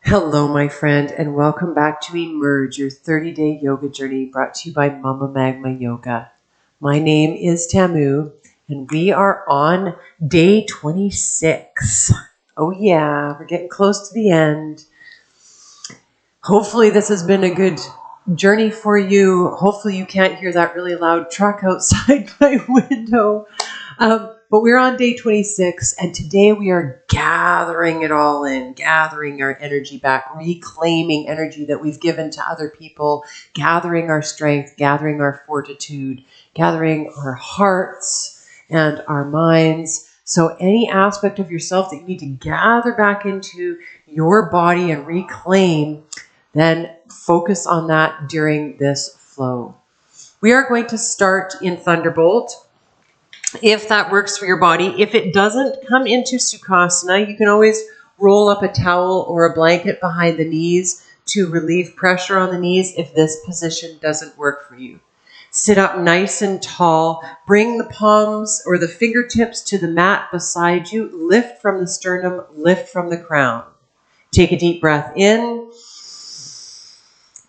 Hello, my friend, and welcome back to Emerge, your 30-day yoga journey brought to you by Mama Magma Yoga. My name is Tamu, and we are on day 26. Oh yeah, we're getting close to the end. Hopefully this has been a good journey for you. Hopefully you can't hear that really loud truck outside my window. But we're on day 26, and today we are gathering it all in, gathering our energy back, reclaiming energy that we've given to other people, gathering our strength, gathering our fortitude, gathering our hearts and our minds. So any aspect of yourself that you need to gather back into your body and reclaim, then focus on that during this flow. We are going to start in Thunderbolt, if that works for your body. If it doesn't, come into Sukhasana. You can always roll up a towel or a blanket behind the knees to relieve pressure on the knees if this position doesn't work for you. Sit up nice and tall. Bring the palms or the fingertips to the mat beside you. Lift from the sternum, lift from the crown. Take a deep breath in.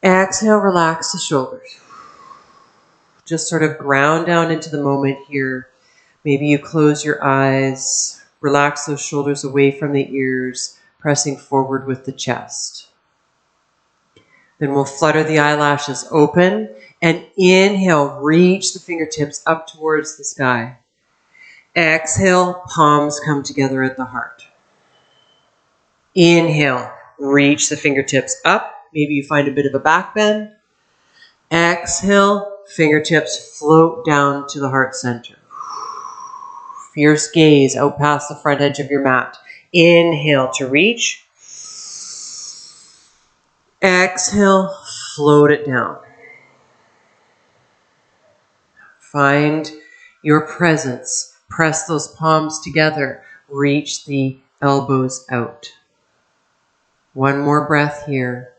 Exhale, relax the shoulders. Just sort of ground down into the moment here. Maybe you close your eyes, relax those shoulders away from the ears, pressing forward with the chest. Then we'll flutter the eyelashes open and inhale, reach the fingertips up towards the sky. Exhale, palms come together at the heart. Inhale, reach the fingertips up. Maybe you find a bit of a back bend. Exhale, fingertips float down to the heart center. Fierce gaze out past the front edge of your mat. Inhale to reach. Exhale, float it down. Find your presence. Press those palms together. Reach the elbows out. One more breath here.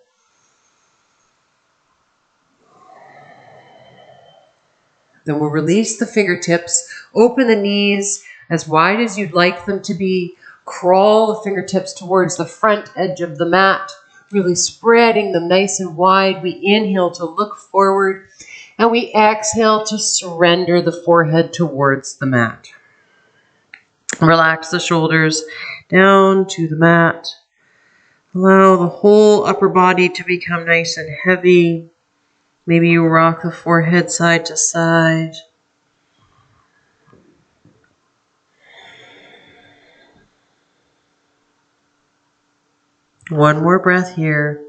Then we'll release the fingertips. Open the knees as wide as you'd like them to be. Crawl the fingertips towards the front edge of the mat, really spreading them nice and wide. We inhale to look forward, and we exhale to surrender the forehead towards the mat. Relax the shoulders down to the mat. Allow the whole upper body to become nice and heavy. Maybe you rock the forehead side to side. One more breath here.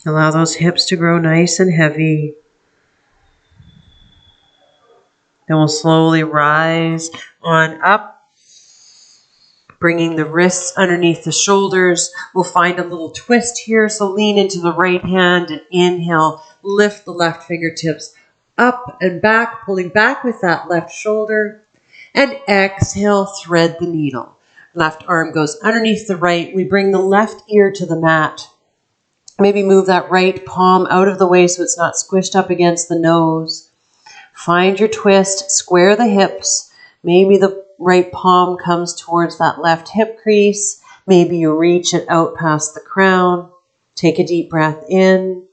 Allow those hips to grow nice and heavy. Then we'll slowly rise on up, bringing the wrists underneath the shoulders. We'll find a little twist here, so lean into the right hand and inhale. Lift the left fingertips up and back, pulling back with that left shoulder. And exhale, thread the needle. Left arm goes underneath the right. We bring the left ear to the mat. Maybe move that right palm out of the way so it's not squished up against the nose. Find your twist, square the hips. Maybe the right palm comes towards that left hip crease. Maybe you reach it out past the crown. Take a deep breath in.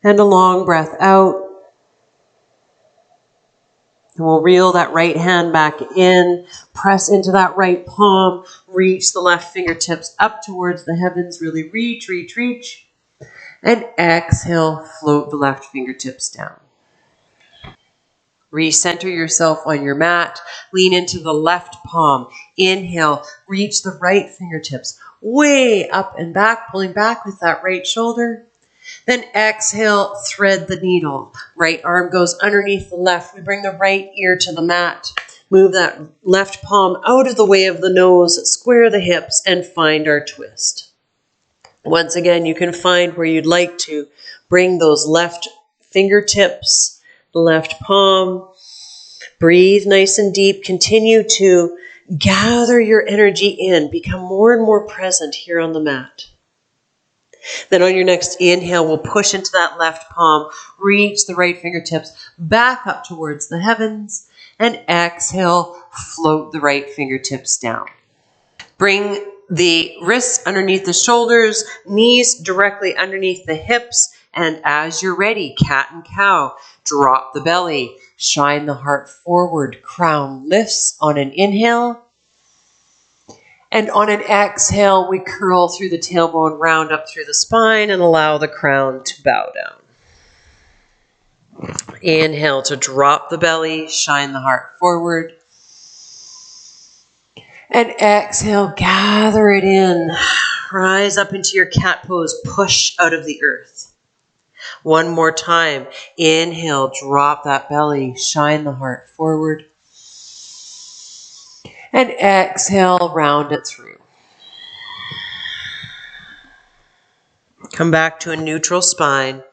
And a long breath out. And we'll reel that right hand back in, press into that right palm, reach the left fingertips up towards the heavens, really reach, reach, reach. And exhale, float the left fingertips down. Recenter yourself on your mat, lean into the left palm. Inhale, reach the right fingertips way up and back, pulling back with that right shoulder. Then exhale, thread the needle. Right arm goes underneath the left. We bring the right ear to the mat. Move that left palm out of the way of the nose, square the hips, and find our twist. Once again, you can find where you'd like to bring those left fingertips, the left palm. Breathe nice and deep. Continue to gather your energy in. Become more and more present here on the mat. Then on your next inhale, we'll push into that left palm, reach the right fingertips back up towards the heavens, and exhale, float the right fingertips down. Bring the wrists underneath the shoulders, knees directly underneath the hips, and as you're ready, cat and cow, drop the belly, shine the heart forward, crown lifts on an inhale, and on an exhale, we curl through the tailbone, round up through the spine, and allow the crown to bow down. Inhale to drop the belly, shine the heart forward. And exhale, gather it in. Rise up into your cat pose, push out of the earth. One more time. Inhale, drop that belly, shine the heart forward. And exhale, round it through. Come back to a neutral spine.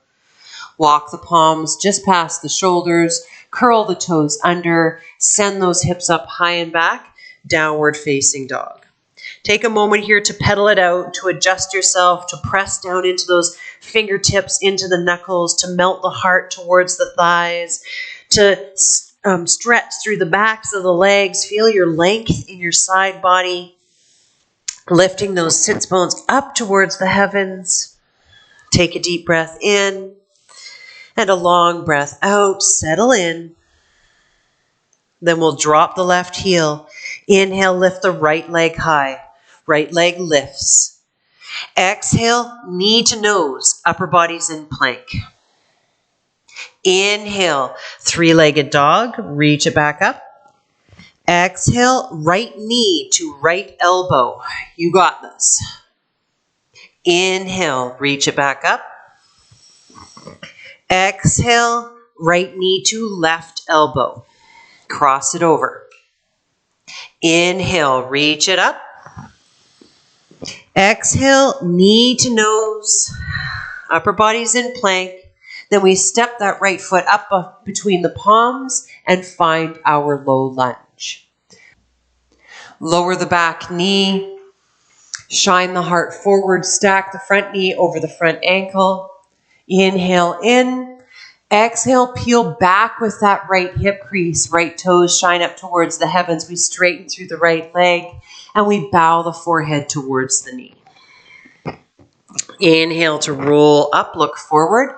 Walk the palms just past the shoulders. Curl the toes under. Send those hips up high and back. Downward facing dog. Take a moment here to pedal it out, to adjust yourself, to press down into those fingertips, into the knuckles, to melt the heart towards the thighs, to stretch through the backs of the legs. Feel your length in your side body, lifting those sits bones up towards the heavens. Take a deep breath in and a long breath out. Settle in. Then we'll drop the left heel. Inhale, lift the right leg high. Right leg lifts. Exhale, knee to nose, upper body's in plank. Inhale, three-legged dog, reach it back up. Exhale, right knee to right elbow. You got this. Inhale, reach it back up. Exhale, right knee to left elbow. Cross it over. Inhale, reach it up. Exhale, knee to nose, upper body's in plank. Then we step that right foot up between the palms and find our low lunge. Lower the back knee, shine the heart forward, stack the front knee over the front ankle. Inhale in. Exhale, peel back with that right hip crease. Right toes shine up towards the heavens. We straighten through the right leg and we bow the forehead towards the knee. Inhale to roll up, look forward.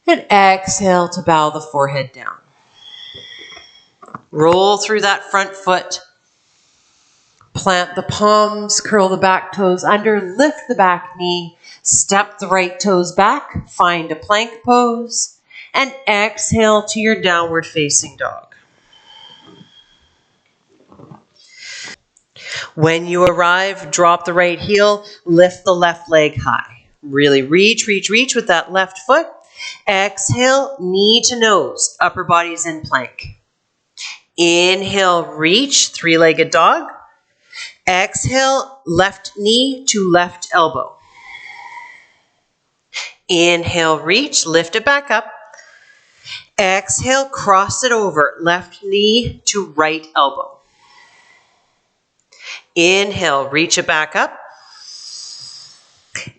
And exhale to bow the forehead down. Roll through that front foot. Plant the palms, curl the back toes under, lift the back knee, step the right toes back, find a plank pose. And exhale to your downward facing dog. When you arrive, drop the right heel, lift the left leg high. Really reach with that left foot. Exhale, knee to nose, upper body's in plank. Inhale, reach, three-legged dog. Exhale, left knee to left elbow. Inhale, reach, lift it back up. Exhale, cross it over, left knee to right elbow. Inhale, reach it back up.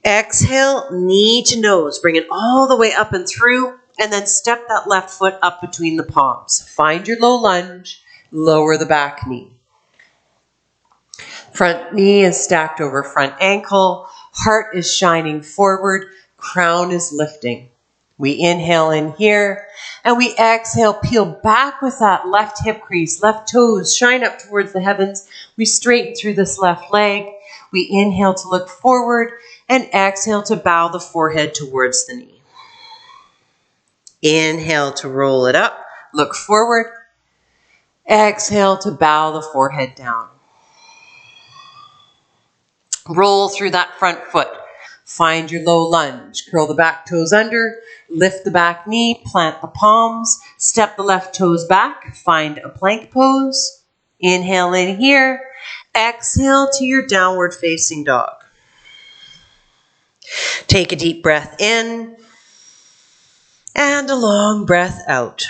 Exhale, knee to nose, bring it all the way up and through, and then step that left foot up between the palms. Find your low lunge, lower the back knee. Front knee is stacked over front ankle, heart is shining forward, crown is lifting. We inhale in here, and we exhale, peel back with that left hip crease, left toes shine up towards the heavens. We straighten through this left leg. We inhale to look forward, and exhale to bow the forehead towards the knee. Inhale to roll it up, look forward. Exhale to bow the forehead down. Roll through that front foot. Find your low lunge. Curl the back toes under, lift the back knee, plant the palms, step the left toes back, find a plank pose. Inhale in here. Exhale to your downward facing dog. Take a deep breath in and a long breath out.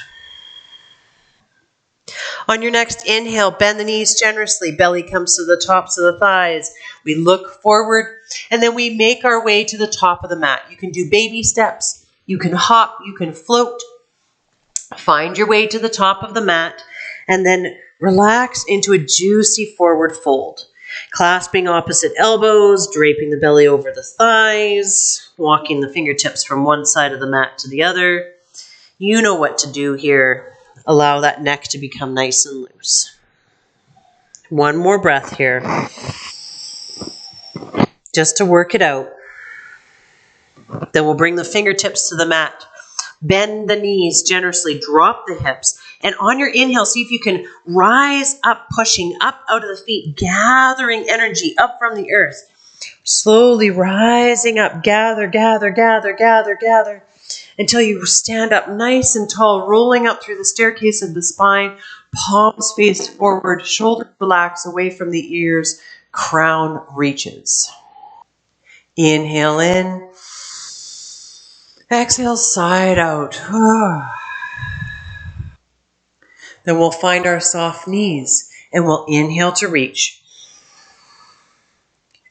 On your next inhale, bend the knees generously. Belly comes to the tops of the thighs. We look forward, and then we make our way to the top of the mat. You can do baby steps. You can hop. You can float. Find your way to the top of the mat, and then relax into a juicy forward fold. Clasping opposite elbows, draping the belly over the thighs, walking the fingertips from one side of the mat to the other. You know what to do here. Allow that neck to become nice and loose. One more breath here. Just to work it out. Then we'll bring the fingertips to the mat. Bend the knees generously, drop the hips. And on your inhale, see if you can rise up, pushing up out of the feet, gathering energy up from the earth. Slowly rising up, gather, gather, gather, gather, gather, until you stand up nice and tall, rolling up through the staircase of the spine, palms face forward, shoulders relax away from the ears, crown reaches. Inhale in. Exhale, side out. Then we'll find our soft knees and we'll inhale to reach.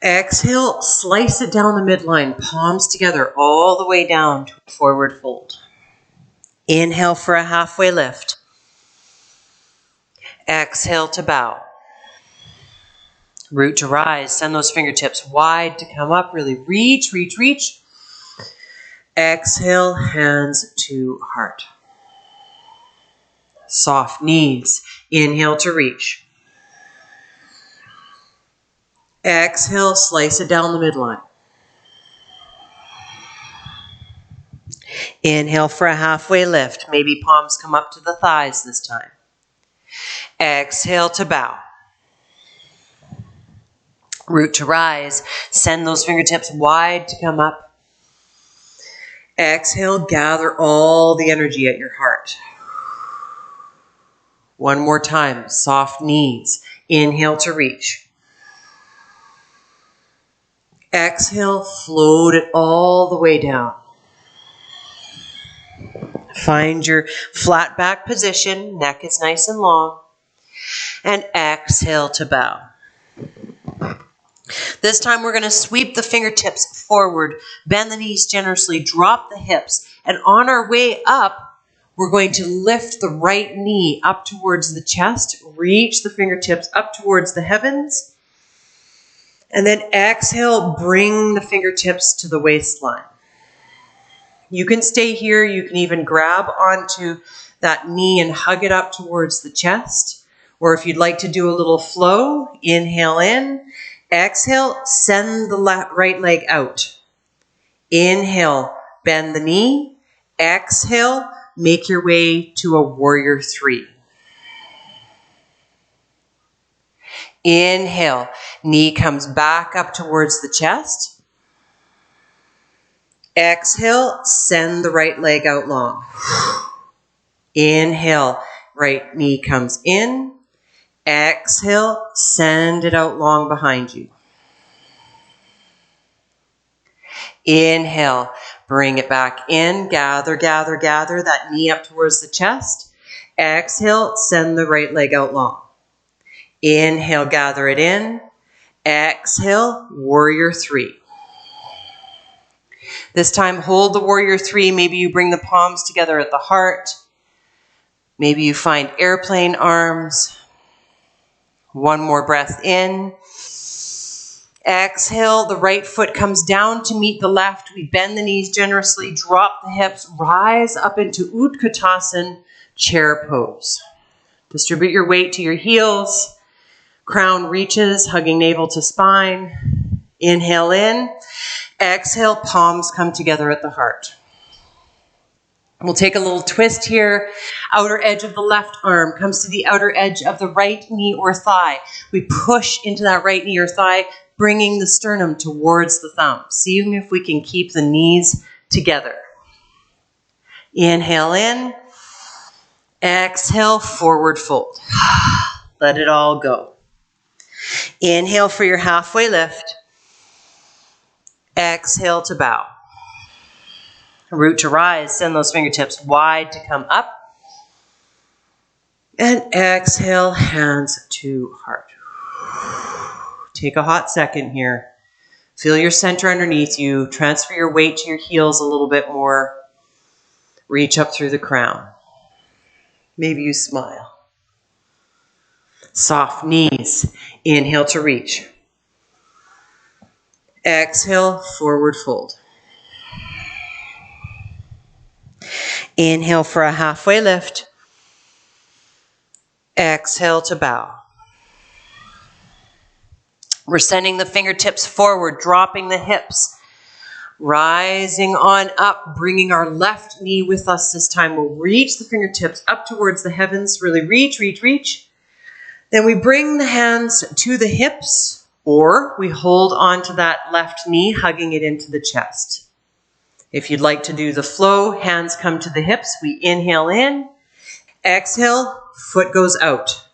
Exhale, slice it down the midline, palms together all the way down to a forward fold. Inhale for a halfway lift. Exhale to bow. Root to rise. Send those fingertips wide to come up. Really reach, reach, reach. Exhale, hands to heart. Soft knees. Inhale to reach. Exhale, slice it down the midline. Inhale for a halfway lift. Maybe palms come up to the thighs this time. Exhale to bow. Root to rise. Send those fingertips wide to come up. Exhale, gather all the energy at your heart. One more time, soft knees. Inhale to reach. Exhale, float it all the way down. Find your flat back position, neck is nice and long. And exhale to bow. This time we're going to sweep the fingertips forward, bend the knees generously, drop the hips, and on our way up, we're going to lift the right knee up towards the chest, reach the fingertips up towards the heavens, and then exhale, bring the fingertips to the waistline. You can stay here, you can even grab onto that knee and hug it up towards the chest, or if you'd like to do a little flow, inhale in. Exhale, send the right leg out. Inhale, bend the knee. Exhale, make your way to a warrior three. Inhale, knee comes back up towards the chest. Exhale, send the right leg out long. Inhale, right knee comes in. Exhale, send it out long behind you. Inhale, bring it back in, gather, gather, gather that knee up towards the chest. Exhale, send the right leg out long. Inhale, gather it in. Exhale, warrior three. This time, hold the warrior three. Maybe you bring the palms together at the heart. Maybe you find airplane arms. One more breath in. Exhale, the right foot comes down to meet the left. We bend the knees generously, drop the hips, rise up into Utkatasana, chair pose. Distribute your weight to your heels. Crown reaches, hugging navel to spine. Inhale in. Exhale, palms come together at the heart. We'll take a little twist here. Outer edge of the left arm comes to the outer edge of the right knee or thigh. We push into that right knee or thigh, bringing the sternum towards the thumb. Seeing if we can keep the knees together. Inhale in. Exhale, forward fold. Let it all go. Inhale for your halfway lift. Exhale to bow. Root to rise. Send those fingertips wide to come up. And exhale, hands to heart. Take a hot second here. Feel your center underneath you. Transfer your weight to your heels a little bit more. Reach up through the crown. Maybe you smile. Soft knees. Inhale to reach. Exhale, forward fold. Inhale for a halfway lift. Exhale to bow. We're sending the fingertips forward, dropping the hips. Rising on up, bringing our left knee with us this time. We'll reach the fingertips up towards the heavens. Really reach, reach, reach. Then we bring the hands to the hips, or we hold on to that left knee, hugging it into the chest. If you'd like to do the flow, hands come to the hips. We inhale in. Exhale, foot goes out.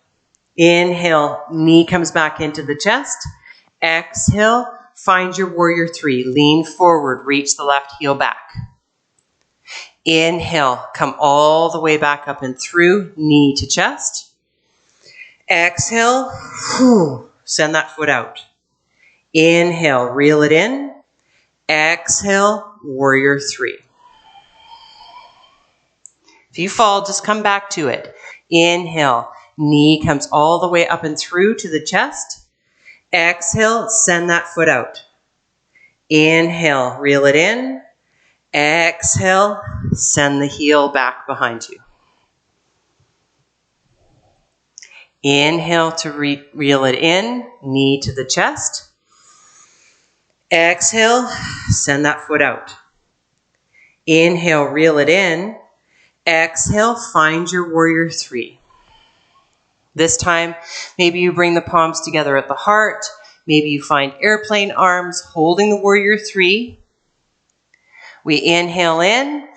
Inhale, knee comes back into the chest. Exhale, find your warrior three. Lean forward, reach the left heel back. Inhale, come all the way back up and through, knee to chest. Exhale, send that foot out. Inhale, reel it in. Exhale, warrior three. If you fall, just come back to it. Inhale, knee comes all the way up and through to the chest. Exhale, send that foot out. Inhale, reel it in. Exhale, send the heel back behind you. Inhale to reel it in, knee to the chest. Exhale, send that foot out. Inhale, reel it in. Exhale, find your warrior three. This time, maybe you bring the palms together at the heart. Maybe you find airplane arms holding the warrior three. We inhale in.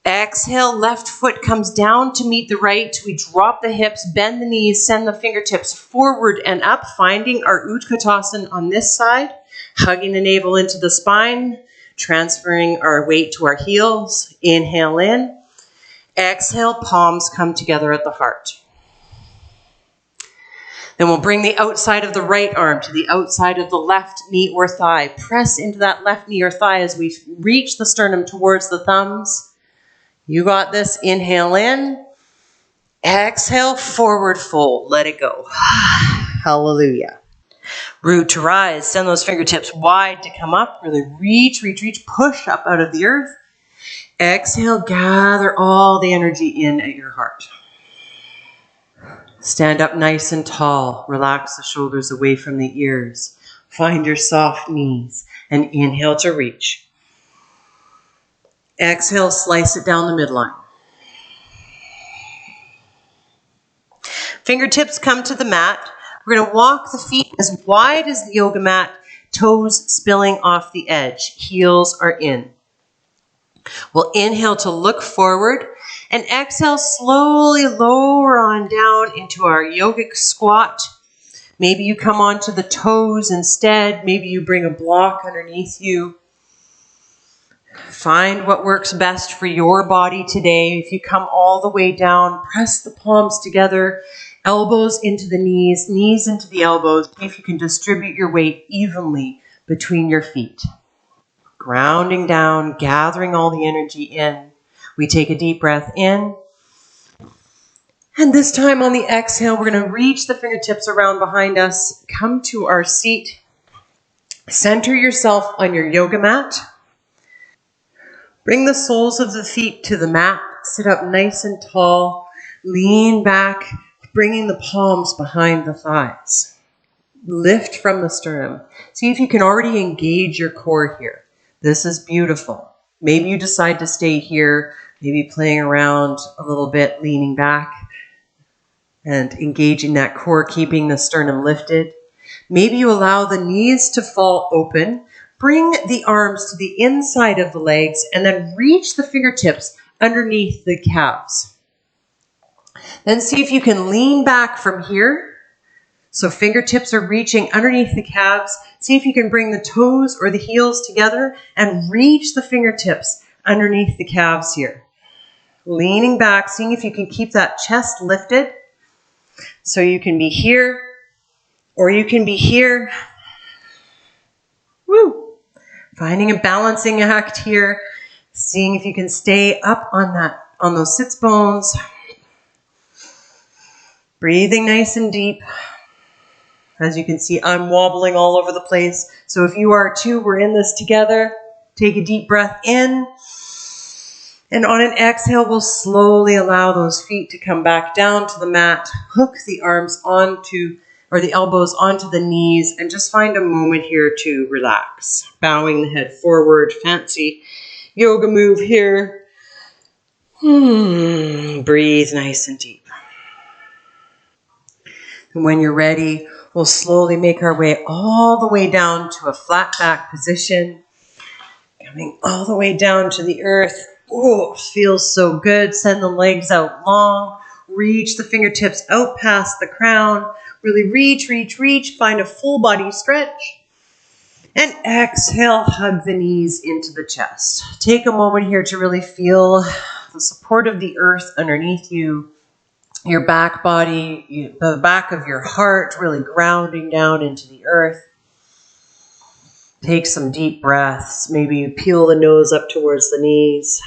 Exhale, left foot comes down to meet the right. We drop the hips, bend the knees, send the fingertips forward and up, finding our Utkatasana on this side, hugging the navel into the spine, transferring our weight to our heels. Inhale in. Exhale, palms come together at the heart. Then we'll bring the outside of the right arm to the outside of the left knee or thigh. Press into that left knee or thigh as we reach the sternum towards the thumbs. You got this. Inhale in. Exhale, forward fold. Let it go. Hallelujah. Root to rise. Send those fingertips wide to come up. Really reach, reach, reach. Push up out of the earth. Exhale, gather all the energy in at your heart. Stand up nice and tall. Relax the shoulders away from the ears. Find your soft knees and inhale to reach. Exhale, slice it down the midline. Fingertips come to the mat. We're going to walk the feet as wide as the yoga mat, toes spilling off the edge. Heels are in. We'll inhale to look forward and exhale, slowly lower on down into our yogic squat. Maybe you come onto the toes instead. Maybe you bring a block underneath you. Find what works best for your body today. If you come all the way down, press the palms together, elbows into the knees, knees into the elbows. See if you can distribute your weight evenly between your feet. Grounding down, gathering all the energy in. We take a deep breath in. And this time on the exhale, we're going to reach the fingertips around behind us. Come to our seat. Center yourself on your yoga mat. Bring the soles of the feet to the mat. Sit up nice and tall. Lean back, bringing the palms behind the thighs. Lift from the sternum. See if you can already engage your core here. This is beautiful. Maybe you decide to stay here, maybe playing around a little bit, leaning back and engaging that core, keeping the sternum lifted. Maybe you allow the knees to fall open. Bring the arms to the inside of the legs and then reach the fingertips underneath the calves. Then see if you can lean back from here. So fingertips are reaching underneath the calves. See if you can bring the toes or the heels together and reach the fingertips underneath the calves here. Leaning back, seeing if you can keep that chest lifted. So you can be here or you can be here. Woo! Finding a balancing act here. Seeing if you can stay up on those sits bones. Breathing nice and deep. As you can see, I'm wobbling all over the place. So if you are too, we're in this together. Take a deep breath in. And on an exhale, we'll slowly allow those feet to come back down to the mat. Hook the arms onto, or the elbows onto the knees, and just find a moment here to relax. Bowing the head forward, fancy yoga move here. Breathe nice and deep. And when you're ready, we'll slowly make our way all the way down to a flat back position. Coming all the way down to the earth. Oh, feels so good. Send the legs out long. Reach the fingertips out past the crown. Really reach, reach, reach. Find a full body stretch. And exhale, hug the knees into the chest. Take a moment here to really feel the support of the earth underneath you. Your back body, the back of your heart really grounding down into the earth. Take some deep breaths. Maybe you peel the nose up towards the knees.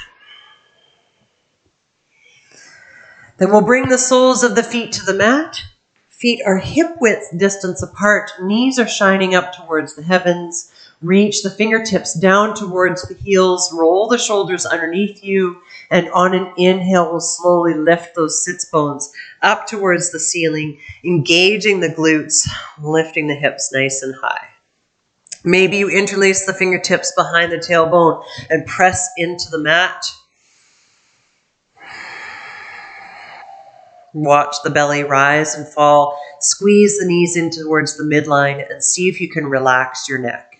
Then we'll bring the soles of the feet to the mat. Feet are hip width distance apart. Knees are shining up towards the heavens. Reach the fingertips down towards the heels. Roll the shoulders underneath you. And on an inhale, we'll slowly lift those sits bones up towards the ceiling, engaging the glutes, lifting the hips nice and high. Maybe you interlace the fingertips behind the tailbone and press into the mat. Watch the belly rise and fall. Squeeze the knees in towards the midline and see if you can relax your neck.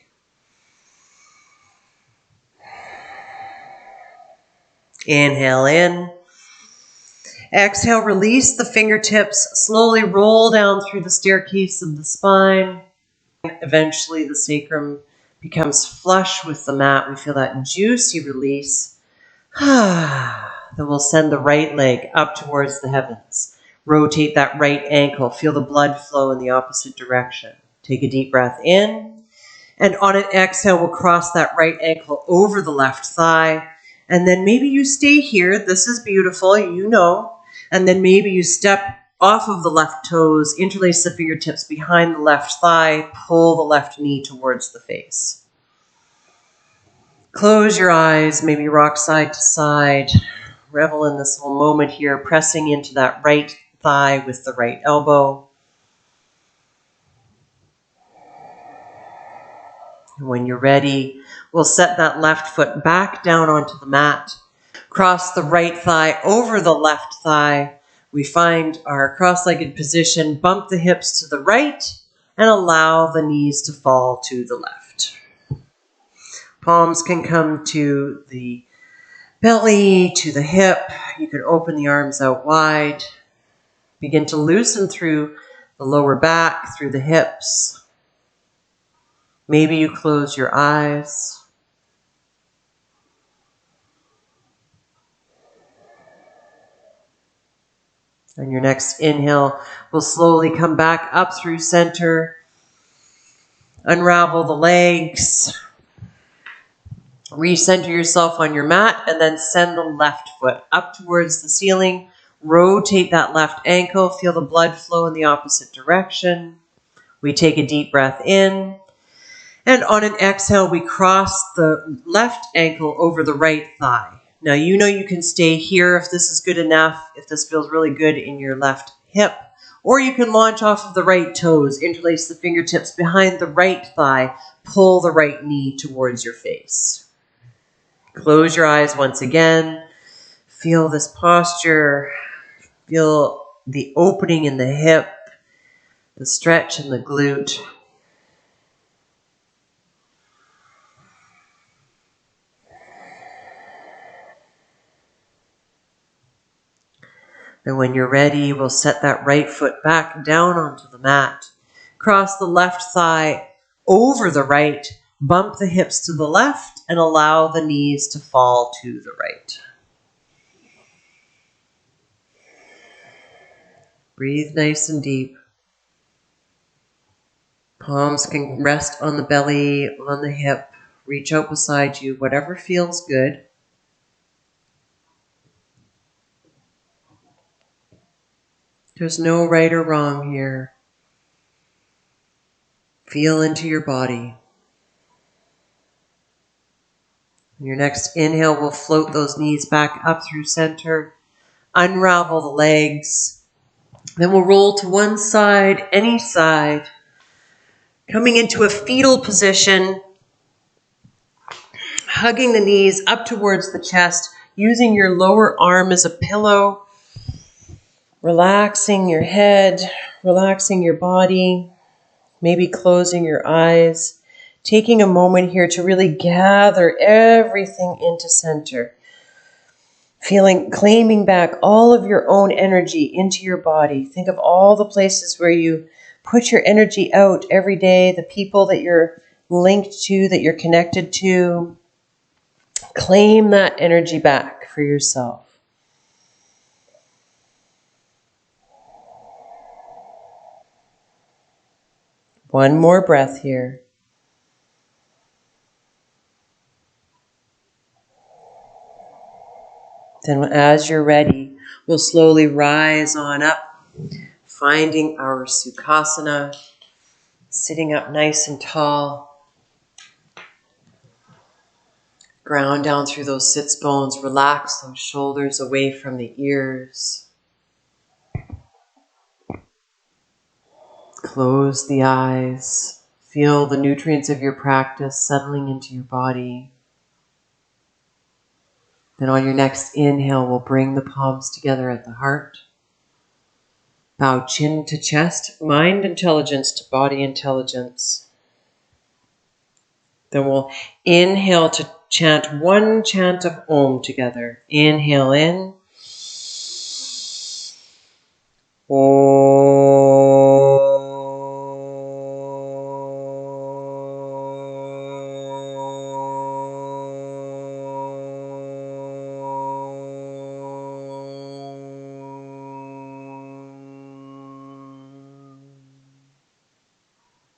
Inhale in. Exhale, release the fingertips. Slowly roll down through the staircase of the spine. Eventually, the sacrum becomes flush with the mat. We feel that juicy release. Then we'll send the right leg up towards the heavens. Rotate that right ankle. Feel the blood flow in the opposite direction. Take a deep breath in. And on an exhale, we'll cross that right ankle over the left thigh. And then maybe you stay here. This is beautiful, you know. And then maybe you step off of the left toes, interlace the fingertips behind the left thigh, pull the left knee towards the face. Close your eyes, maybe rock side to side. Revel in this little moment here, pressing into that right thigh with the right elbow. And when you're ready, we'll set that left foot back down onto the mat. Cross the right thigh over the left thigh. We find our cross-legged position, bump the hips to the right, and allow the knees to fall to the left. Palms can come to the belly, to the hip. You can open the arms out wide. Begin to loosen through the lower back, through the hips. Maybe you close your eyes. On your next inhale, we'll slowly come back up through center. Unravel the legs. Recenter yourself on your mat and then send the left foot up towards the ceiling. Rotate that left ankle. Feel the blood flow in the opposite direction. We take a deep breath in. And on an exhale, we cross the left ankle over the right thigh. Now, you know you can stay here if this is good enough, if this feels really good in your left hip, or you can launch off of the right toes, interlace the fingertips behind the right thigh, pull the right knee towards your face. Close your eyes once again. Feel this posture. Feel the opening in the hip, the stretch in the glute. And when you're ready, we'll set that right foot back down onto the mat. Cross the left thigh over the right. Bump the hips to the left and allow the knees to fall to the right. Breathe nice and deep. Palms can rest on the belly, on the hip. Reach out beside you, whatever feels good. There's no right or wrong here. Feel into your body. Your next inhale will float those knees back up through center. Unravel the legs. Then we'll roll to one side, any side. Coming into a fetal position. Hugging the knees up towards the chest. Using your lower arm as a pillow. Relaxing your head. Relaxing your body. Maybe closing your eyes. Taking a moment here to really gather everything into center. Claiming back all of your own energy into your body. Think of all the places where you put your energy out every day, the people that you're linked to, that you're connected to. Claim that energy back for yourself. One more breath here. Then as you're ready, we'll slowly rise on up, finding our Sukhasana, sitting up nice and tall. Ground down through those sits bones, relax those shoulders away from the ears. Close the eyes. Feel the nutrients of your practice settling into your body. Then on your next inhale, we'll bring the palms together at the heart. Bow chin to chest, mind intelligence to body intelligence. Then we'll inhale to chant one chant of Om together. Inhale in. Om.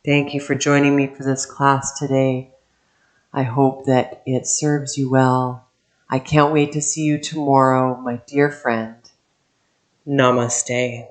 Thank you for joining me for this class today. I hope that it serves you well. I can't wait to see you tomorrow, my dear friend. Namaste.